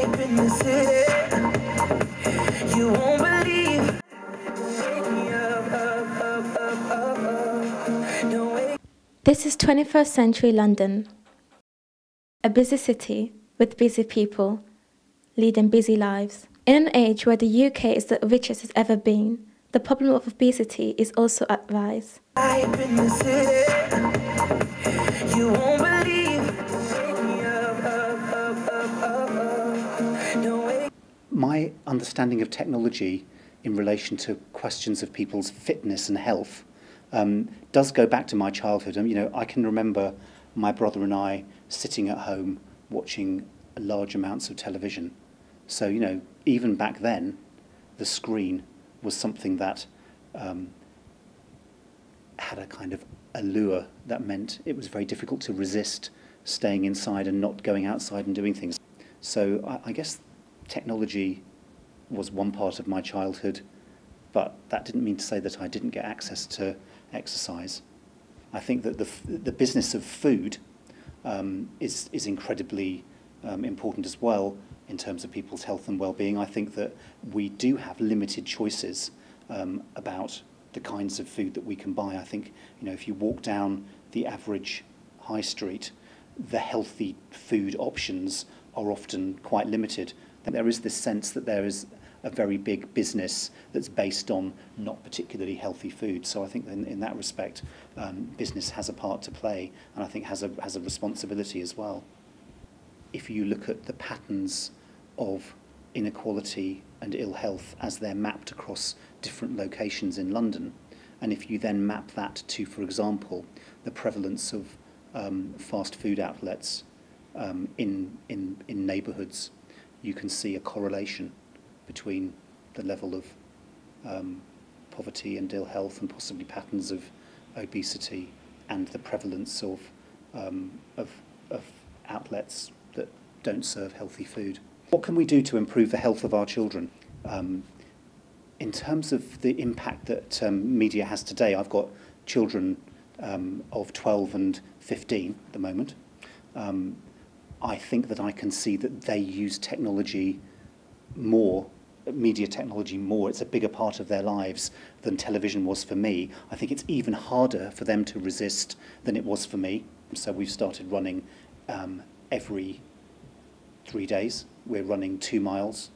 Hype in the city, you won't believe. This is 21st century London, a busy city with busy people leading busy lives. In an age where the UK is the richest it's ever been, the problem of obesity is also at rise. Hype in the city, you won't believe. My understanding of technology in relation to questions of people's fitness and health does go back to my childhood. You know, I can remember my brother and I sitting at home watching large amounts of television. So, you know, even back then, the screen was something that had a kind of allure that meant it was very difficult to resist staying inside and not going outside and doing things. So I guess technology was one part of my childhood, but that didn't mean to say that I didn't get access to exercise. I think that the business of food is incredibly important as well in terms of people's health and well-being. I think that we do have limited choices about the kinds of food that we can buy. I think, you know, if you walk down the average high street, the healthy food options are often quite limited. There is this sense that there is a very big business that's based on not particularly healthy food. So I think in that respect, business has a part to play, and I think has a responsibility as well. If you look at the patterns of inequality and ill health as they're mapped across different locations in London, and if you then map that to, for example, the prevalence of fast food outlets in neighbourhoods, you can see a correlation between the level of poverty and ill health and possibly patterns of obesity and the prevalence of outlets that don't serve healthy food. What can we do to improve the health of our children? In terms of the impact that media has today, I've got children of 12 and 15 at the moment. I think that I can see that they use technology more, media technology more. It's a bigger part of their lives than television was for me. I think it's even harder for them to resist than it was for me. So we've started running every 3 days. We're running 2 miles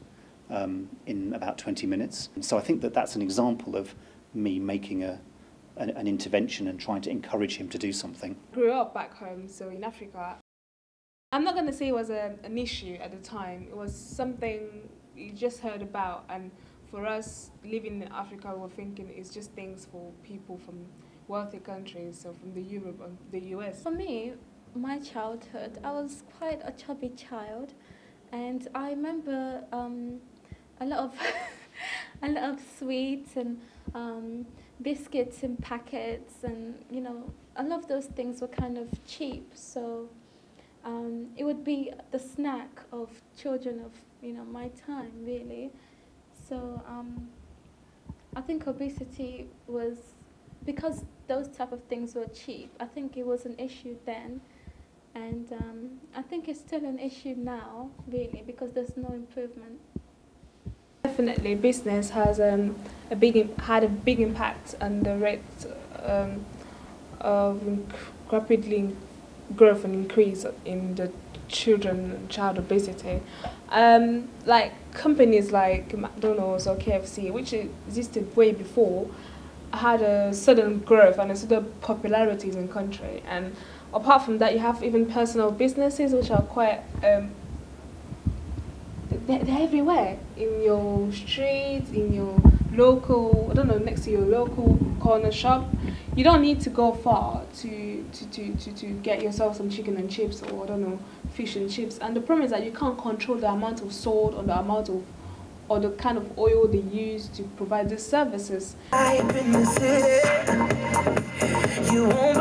in about 20 minutes. And so I think that that's an example of me making an intervention and trying to encourage him to do something. I grew up back home, so in Africa. I'm not going to say it was an issue at the time. It was something you just heard about, and for us living in Africa, we were thinking it's just things for people from wealthy countries, so from the Europe and the US. For me, my childhood, I was quite a chubby child, and I remember a lot of a lot of sweets and biscuits in packets, and you know, a lot of those things were kind of cheap, so it would be the snack of children of, you know, my time, really. So I think obesity was, because those type of things were cheap, I think it was an issue then, and I think it's still an issue now, really, because there's no improvement. Definitely, business has had a big impact on the rate of rapidly growth and increase in the child obesity. Like companies like McDonald's or KFC, which existed way before, had a sudden growth and a sudden popularity in the country. And apart from that, you have even personal businesses which are quite they're everywhere, in your street, in your local, I don't know, next to your local corner shop. You don't need to go far to get yourself some chicken and chips, or I don't know, fish and chips. And the problem is that you can't control the amount of salt or the amount of, or the kind of oil they use to provide these services. Hype in the city, you won't